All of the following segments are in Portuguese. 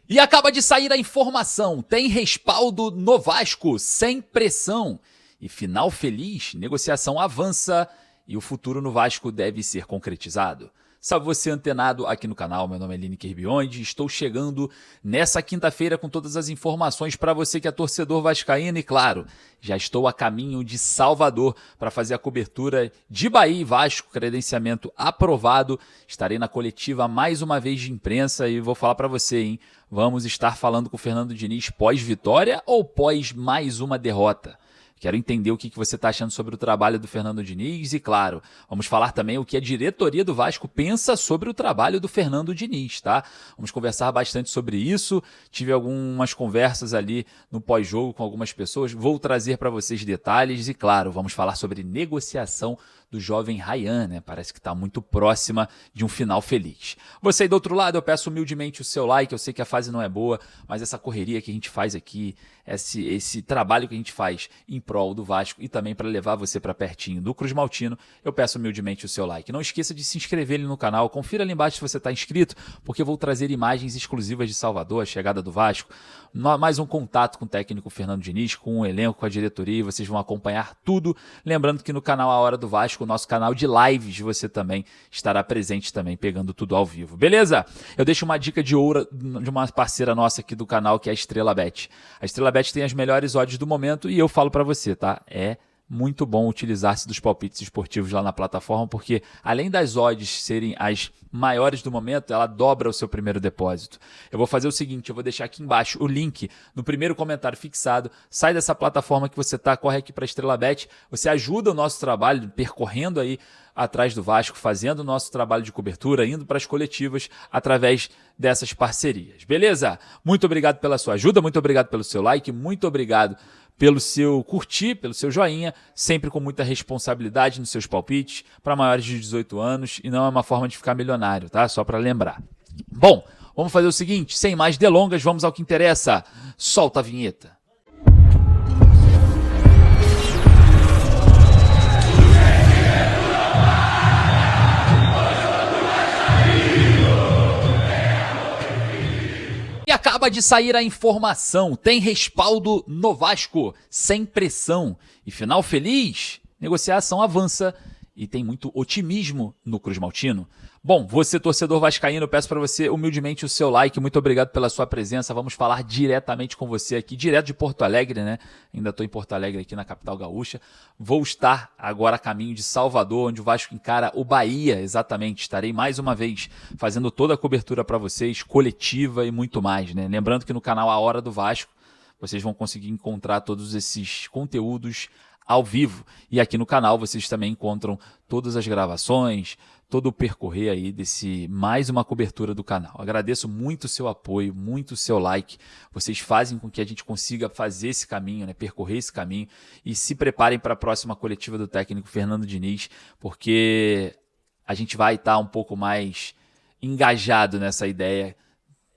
E acaba de sair a informação, tem respaldo no Vasco, sem pressão. E final feliz, negociação avança e o futuro no Vasco deve ser concretizado. Salve você antenado aqui no canal, meu nome é Lineker Biondi, estou chegando nessa quinta-feira com todas as informações para você que é torcedor vascaíno e claro, já estou a caminho de Salvador para fazer a cobertura de Bahia e Vasco, credenciamento aprovado, estarei na coletiva mais uma vez de imprensa e vou falar para você, hein, vamos estar falando com o Fernando Diniz pós-vitória ou pós mais uma derrota? Quero entender o que você está achando sobre o trabalho do Fernando Diniz e, claro, vamos falar também o que a diretoria do Vasco pensa sobre o trabalho do Fernando Diniz, tá? Vamos conversar bastante sobre isso. Tive algumas conversas ali no pós-jogo com algumas pessoas. Vou trazer para vocês detalhes e, claro, vamos falar sobre negociação do jovem Ryan, né? Parece que está muito próxima de um final feliz. Você aí do outro lado, eu peço humildemente o seu like, eu sei que a fase não é boa, mas essa correria que a gente faz aqui, esse trabalho que a gente faz em prol do Vasco e também para levar você para pertinho do Cruz Maltino, eu peço humildemente o seu like. Não esqueça de se inscrever ali no canal, confira ali embaixo se você está inscrito, porque eu vou trazer imagens exclusivas de Salvador, a chegada do Vasco, mais um contato com o técnico Fernando Diniz, com o elenco, com a diretoria, vocês vão acompanhar tudo. Lembrando que no canal A Hora do Vasco, o nosso canal de lives, você também estará presente também, pegando tudo ao vivo. Beleza? Eu deixo uma dica de ouro de uma parceira nossa aqui do canal, que é a Estrela Bet. A Estrela Bet tem as melhores odds do momento e eu falo para você, tá? É muito bom utilizar-se dos palpites esportivos lá na plataforma, porque além das odds serem as maiores do momento, ela dobra o seu primeiro depósito. Eu vou fazer o seguinte, eu vou deixar aqui embaixo o link no primeiro comentário fixado, sai dessa plataforma que você está, corre aqui para a Estrela Bet, você ajuda o nosso trabalho, percorrendo aí atrás do Vasco, fazendo o nosso trabalho de cobertura, indo para as coletivas através dessas parcerias. Beleza? Muito obrigado pela sua ajuda, muito obrigado pelo seu like, muito obrigado pelo seu curtir, pelo seu joinha, sempre com muita responsabilidade nos seus palpites, para maiores de 18 anos, e não é uma forma de ficar milionário, tá? Só para lembrar. Bom, vamos fazer o seguinte, sem mais delongas, vamos ao que interessa. Solta a vinheta. E acaba de sair a informação, tem respaldo no Vasco, sem pressão. E final feliz, negociação avança e tem muito otimismo no Cruz Maltino. Bom, você torcedor vascaíno, eu peço para você humildemente o seu like, muito obrigado pela sua presença, vamos falar diretamente com você aqui, direto de Porto Alegre, né? Ainda estou em Porto Alegre aqui na capital gaúcha, vou estar agora a caminho de Salvador, onde o Vasco encara o Bahia, exatamente, estarei mais uma vez fazendo toda a cobertura para vocês, coletiva e muito mais, né? Lembrando que no canal A Hora do Vasco, vocês vão conseguir encontrar todos esses conteúdos ao vivo, e aqui no canal vocês também encontram todas as gravações, todo o percorrer aí desse mais uma cobertura do canal. Agradeço muito o seu apoio, muito o seu like. Vocês fazem com que a gente consiga fazer esse caminho, né, percorrer esse caminho e se preparem para a próxima coletiva do técnico Fernando Diniz, porque a gente vai estar um pouco mais engajado nessa ideia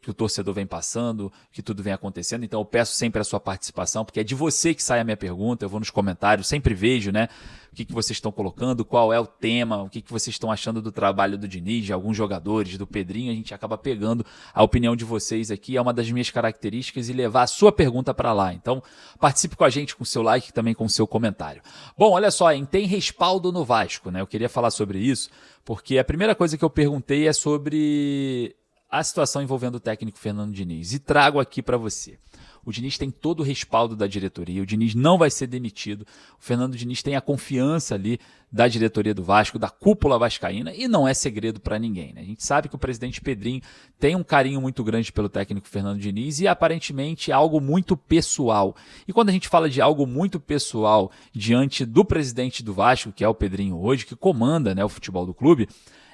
que o torcedor vem passando, que tudo vem acontecendo. Então eu peço sempre a sua participação, porque é de você que sai a minha pergunta, eu vou nos comentários, sempre vejo, né, o que vocês estão colocando, qual é o tema, o que vocês estão achando do trabalho do Diniz, de alguns jogadores, do Pedrinho, a gente acaba pegando a opinião de vocês aqui, é uma das minhas características, e levar a sua pergunta para lá. Então participe com a gente, com o seu like, também com o seu comentário. Bom, olha só, hein, tem respaldo no Vasco, né, eu queria falar sobre isso, porque a primeira coisa que eu perguntei é sobre a situação envolvendo o técnico Fernando Diniz. E trago aqui para você. O Diniz tem todo o respaldo da diretoria, o Diniz não vai ser demitido, o Fernando Diniz tem a confiança ali da diretoria do Vasco, da cúpula vascaína, e não é segredo para ninguém, né? A gente sabe que o presidente Pedrinho tem um carinho muito grande pelo técnico Fernando Diniz e aparentemente é algo muito pessoal. E quando a gente fala de algo muito pessoal diante do presidente do Vasco, que é o Pedrinho hoje, que comanda, né, o futebol do clube,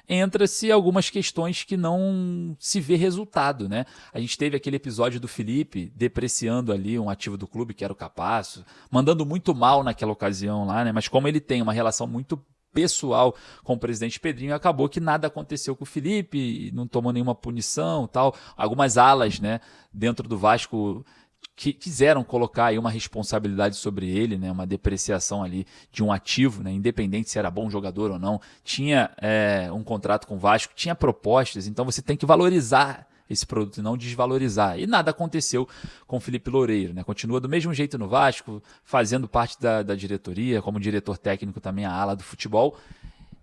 entra-se algumas questões que não se vê resultado, né? A gente teve aquele episódio do Felipe depreciando ali um ativo do clube, que era o Capasso, mandando muito mal naquela ocasião lá, né? Mas como ele tem uma relação muito pessoal com o presidente Pedrinho, acabou que nada aconteceu com o Felipe, não tomou nenhuma punição, tal. Algumas alas, né, dentro do Vasco que quiseram colocar aí uma responsabilidade sobre ele, né, uma depreciação ali de um ativo, né, independente se era bom jogador ou não, tinha um contrato com o Vasco, tinha propostas, então você tem que valorizar esse produto e não desvalorizar. E nada aconteceu com o Felipe Loureiro, né? Continua do mesmo jeito no Vasco, fazendo parte da diretoria, como diretor técnico também a ala do futebol.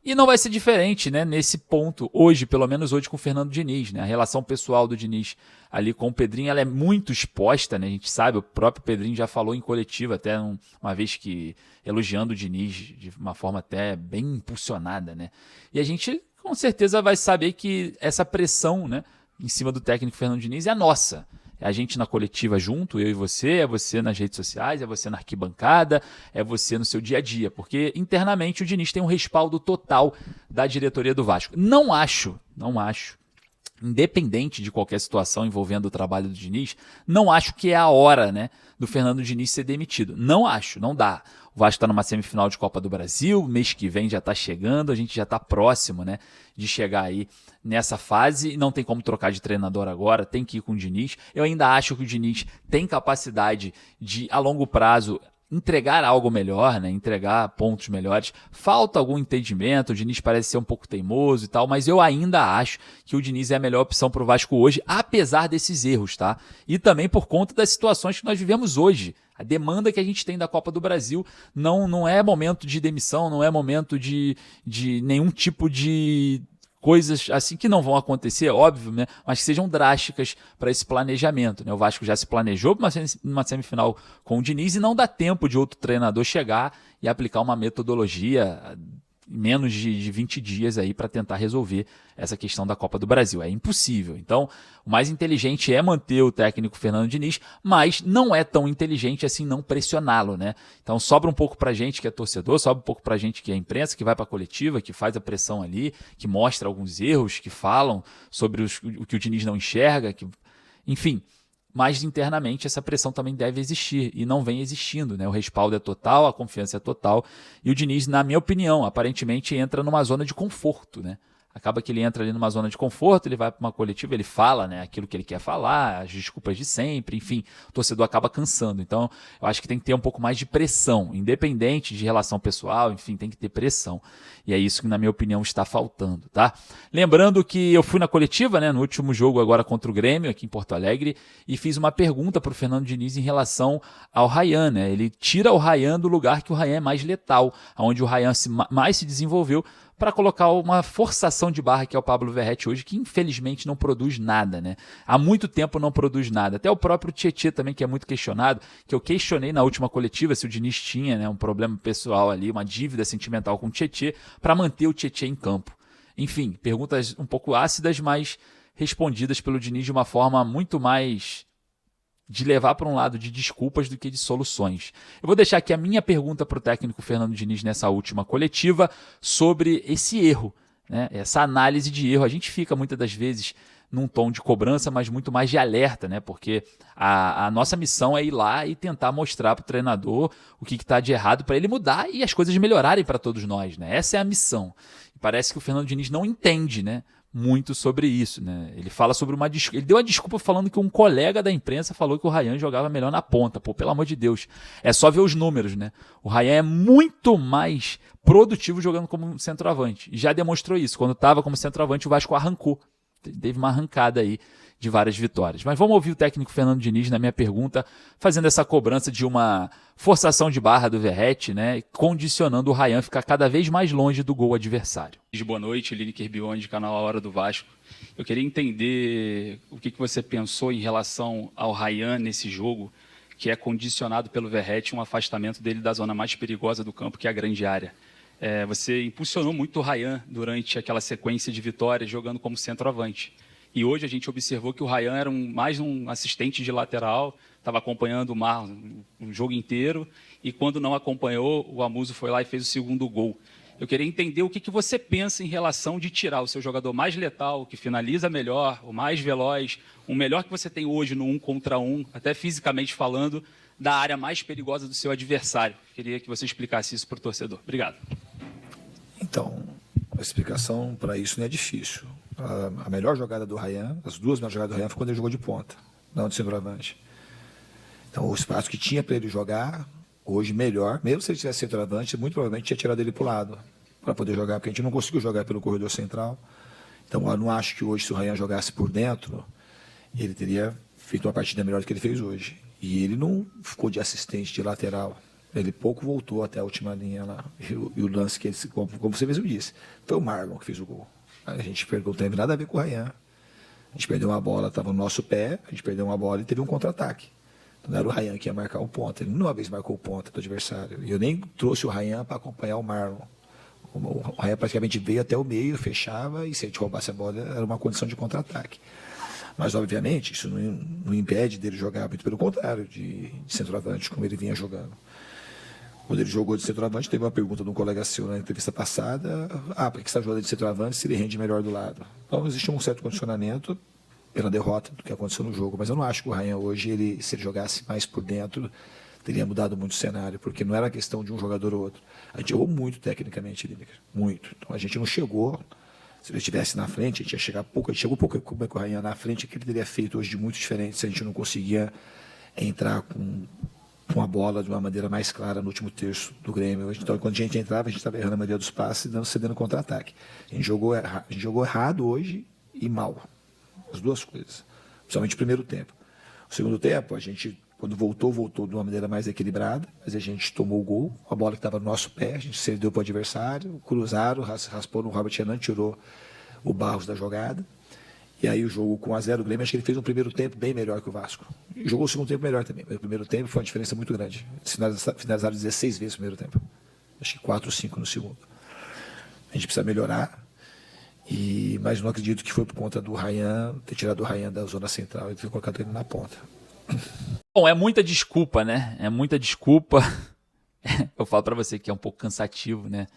E não vai ser diferente, né, nesse ponto, hoje, pelo menos hoje com o Fernando Diniz, né? A relação pessoal do Diniz ali com o Pedrinho, ela é muito exposta, né? A gente sabe, o próprio Pedrinho já falou em coletiva, até uma vez que elogiando o Diniz de uma forma até bem impulsionada, né? E a gente com certeza vai saber que essa pressão, né, em cima do técnico Fernando Diniz é nossa. É a gente na coletiva junto, eu e você, é você nas redes sociais, é você na arquibancada, é você no seu dia a dia, porque internamente o Diniz tem um respaldo total da diretoria do Vasco. Não acho, independente de qualquer situação envolvendo o trabalho do Diniz, não acho que é a hora, né, do Fernando Diniz ser demitido. Não acho, não dá. O Vasco está numa semifinal de Copa do Brasil, mês que vem já está chegando, a gente já está próximo, né, de chegar aí nessa fase. Não tem como trocar de treinador agora, tem que ir com o Diniz. Eu ainda acho que o Diniz tem capacidade de, a longo prazo, entregar algo melhor, né? Entregar pontos melhores. Falta algum entendimento, o Diniz parece ser um pouco teimoso e tal, mas eu ainda acho que o Diniz é a melhor opção para o Vasco hoje, apesar desses erros, tá? E também por conta das situações que nós vivemos hoje. A demanda que a gente tem da Copa do Brasil não é momento de demissão, não é momento de nenhum tipo de coisas assim que não vão acontecer, óbvio, né? Mas que sejam drásticas para esse planejamento, né? O Vasco já se planejou para uma semifinal com o Diniz e não dá tempo de outro treinador chegar e aplicar uma metodologia em menos de 20 dias aí para tentar resolver essa questão da Copa do Brasil. É impossível. Então, o mais inteligente é manter o técnico Fernando Diniz, mas não é tão inteligente assim não pressioná-lo, né? Então, sobra um pouco pra gente que é torcedor, sobra um pouco pra gente que é imprensa, que vai pra coletiva, que faz a pressão ali, que mostra alguns erros, que falam sobre o que o Diniz não enxerga, enfim. Mas internamente essa pressão também deve existir e não vem existindo, né? O respaldo é total, a confiança é total e o Diniz, na minha opinião, aparentemente entra numa zona de conforto, né? Acaba que ele entra ali numa zona de conforto, ele vai para uma coletiva, ele fala, né, aquilo que ele quer falar, as desculpas de sempre, enfim, o torcedor acaba cansando. Então, eu acho que tem que ter um pouco mais de pressão, independente de relação pessoal, enfim, tem que ter pressão. E é isso que, na minha opinião, está faltando, tá? Lembrando que eu fui na coletiva, né, no último jogo agora contra o Grêmio, aqui em Porto Alegre, e fiz uma pergunta para o Fernando Diniz em relação ao Ryan, né? Ele tira o Ryan do lugar que o Ryan é mais letal, onde o Ryan mais se desenvolveu, para colocar uma forçação de barra que é o Pablo Verratti hoje, que infelizmente não produz nada, né? Há muito tempo não produz nada. Até o próprio Tietê também, que é muito questionado, que eu questionei na última coletiva se o Diniz tinha, né, um problema pessoal ali, uma dívida sentimental com o Tietê, para manter o Tietê em campo. Enfim, perguntas um pouco ácidas, mas respondidas pelo Diniz de uma forma muito mais de levar para um lado de desculpas do que de soluções. Eu vou deixar aqui a minha pergunta para o técnico Fernando Diniz nessa última coletiva sobre esse erro, né? Essa análise de erro. A gente fica muitas das vezes num tom de cobrança, mas muito mais de alerta, né? Porque a nossa missão é ir lá e tentar mostrar para o treinador o que está de errado para ele mudar e as coisas melhorarem para todos nós, né? Essa é a missão. E parece que o Fernando Diniz não entende, né, muito sobre isso, né? Ele fala sobre ele deu a desculpa falando que um colega da imprensa falou que o Ryan jogava melhor na ponta. Pô, pelo amor de Deus. É só ver os números, né? O Ryan é muito mais produtivo jogando como centroavante. E já demonstrou isso. Quando estava como centroavante, o Vasco arrancou. Teve uma arrancada aí de várias vitórias. Mas vamos ouvir o técnico Fernando Diniz na minha pergunta, fazendo essa cobrança de uma forçação de barra do Verratti, né, condicionando o Ryan a ficar cada vez mais longe do gol adversário. Boa noite, Lineker Biondi, canal A Hora do Vasco. Eu queria entender o que você pensou em relação ao Ryan nesse jogo, que é condicionado pelo Verratti um afastamento dele da zona mais perigosa do campo, que é a grande área. Você impulsionou muito o Ryan durante aquela sequência de vitórias, jogando como centroavante. E hoje a gente observou que o Ryan era mais um assistente de lateral, estava acompanhando o Mar o jogo inteiro, e quando não acompanhou, o Amuso foi lá e fez o segundo gol. Eu queria entender o que você pensa em relação de tirar o seu jogador mais letal, que finaliza melhor, o mais veloz, o melhor que você tem hoje no 1 contra 1, até fisicamente falando, da área mais perigosa do seu adversário. Queria que você explicasse isso para o torcedor. Obrigado. Então, a explicação para isso não é difícil. A melhor jogada do Ryan, as duas melhores jogadas do Ryan, foi quando ele jogou de ponta, não de centroavante. Então, o espaço que tinha para ele jogar, hoje melhor, mesmo se ele tivesse centroavante, muito provavelmente tinha tirado ele para o lado, para poder jogar, porque a gente não conseguiu jogar pelo corredor central. Então, eu não acho que hoje, se o Ryan jogasse por dentro, ele teria feito uma partida melhor do que ele fez hoje. E ele não ficou de assistente de lateral. Ele pouco voltou até a última linha lá. E o lance que ele, como você mesmo disse, foi o Marlon que fez o gol. A gente perdeu, não teve nada a ver com o Ryan. A gente perdeu uma bola, estava no nosso pé, a gente perdeu uma bola e teve um contra-ataque. Então não era o Ryan que ia marcar o ponta. Ele uma vez marcou o ponta do adversário. E eu nem trouxe o Ryan para acompanhar o Marlon. O Ryan praticamente veio até o meio, fechava, e se a gente roubasse a bola, era uma condição de contra-ataque. Mas, obviamente, isso não impede dele jogar, muito pelo contrário, de centroavante, como ele vinha jogando. Quando ele jogou de centroavante, teve uma pergunta de um colega seu na entrevista passada: por que você está jogando de centroavante se ele rende melhor do lado? Então, existe um certo condicionamento pela derrota do que aconteceu no jogo. Mas eu não acho que o Ryan hoje, se ele jogasse mais por dentro, teria mudado muito o cenário, porque não era questão de um jogador ou outro. A gente errou muito tecnicamente, Lineker, muito. Então, a gente não chegou. Se ele estivesse na frente, a gente ia chegar pouco. A gente chegou pouco com o Ryan na frente, que ele teria feito hoje de muito diferente se a gente não conseguia entrar com a bola de uma maneira mais clara no último terço do Grêmio. Então, quando a gente entrava, a gente estava errando a maioria dos passes e cedendo contra-ataque. A gente jogou errado hoje e mal. As duas coisas. Principalmente o primeiro tempo. O segundo tempo, a gente, quando voltou de uma maneira mais equilibrada, mas a gente tomou o gol, a bola que estava no nosso pé, a gente cedeu para o adversário, cruzaram, raspou no Robert Renan, tirou o Barros da jogada. E aí o jogo com 1-0 o Grêmio, acho que ele fez um primeiro tempo bem melhor que o Vasco. E jogou o segundo tempo melhor também. Mas o primeiro tempo foi uma diferença muito grande. Finalizaram 16 vezes no primeiro tempo. Acho que 4 ou 5 no segundo. A gente precisa melhorar. Mas não acredito que foi por conta do Ryan, ter tirado o Ryan da zona central e ter colocado ele na ponta. Bom, é muita desculpa, né? É muita desculpa. Eu falo pra você que é um pouco cansativo, né?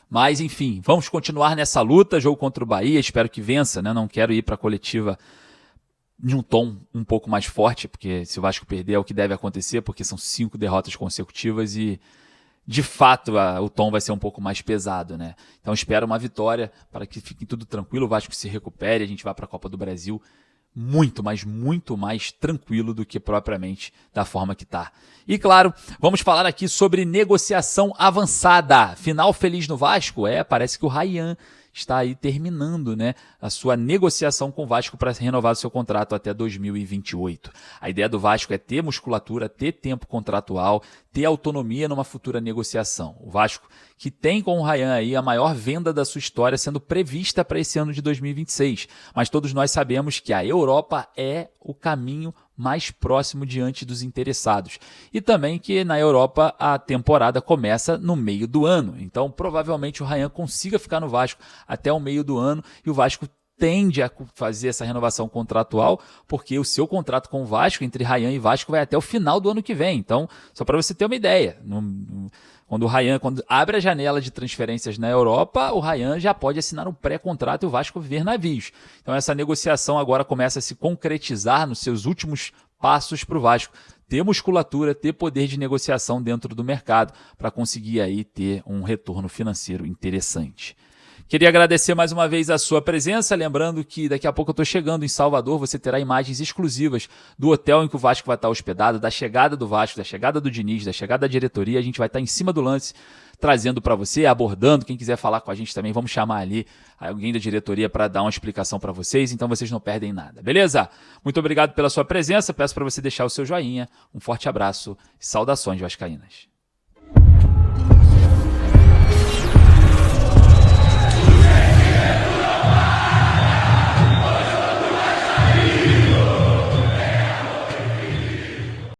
Mas, enfim, vamos continuar nessa luta. Jogo contra o Bahia, espero que vença, né? Não quero ir pra coletiva de um tom um pouco mais forte, porque se o Vasco perder é o que deve acontecer, porque são 5 derrotas consecutivas e, de fato, o tom vai ser um pouco mais pesado, né? Então, espero uma vitória para que fique tudo tranquilo, o Vasco se recupere, a gente vá para a Copa do Brasil muito, mas muito mais tranquilo do que propriamente da forma que está. E, claro, vamos falar aqui sobre negociação avançada. Final feliz no Vasco? Parece que o Ryan está aí terminando, né, a sua negociação com o Vasco para renovar o seu contrato até 2028. A ideia do Vasco é ter musculatura, ter tempo contratual, ter autonomia numa futura negociação. O Vasco que tem com o Ryan aí a maior venda da sua história sendo prevista para esse ano de 2026. Mas todos nós sabemos que a Europa é o caminho mais próximo diante dos interessados. E também que na Europa a temporada começa no meio do ano. Então, provavelmente o Ryan consiga ficar no Vasco até o meio do ano e o Vasco tende a fazer essa renovação contratual, porque o seu contrato com o Vasco, entre Ryan e Vasco, vai até o final do ano que vem. Então, só para você ter uma ideia, quando abre a janela de transferências na Europa, o Ryan já pode assinar um pré-contrato e o Vasco ver navios. Então essa negociação agora começa a se concretizar nos seus últimos passos para o Vasco ter musculatura, ter poder de negociação dentro do mercado para conseguir aí ter um retorno financeiro interessante. Queria agradecer mais uma vez a sua presença, lembrando que daqui a pouco eu estou chegando em Salvador, você terá imagens exclusivas do hotel em que o Vasco vai estar hospedado, da chegada do Vasco, da chegada do Diniz, da chegada da diretoria, a gente vai estar em cima do lance, trazendo para você, abordando, quem quiser falar com a gente também, vamos chamar ali alguém da diretoria para dar uma explicação para vocês, então vocês não perdem nada, beleza? Muito obrigado pela sua presença, peço para você deixar o seu joinha, um forte abraço e saudações vascaínas.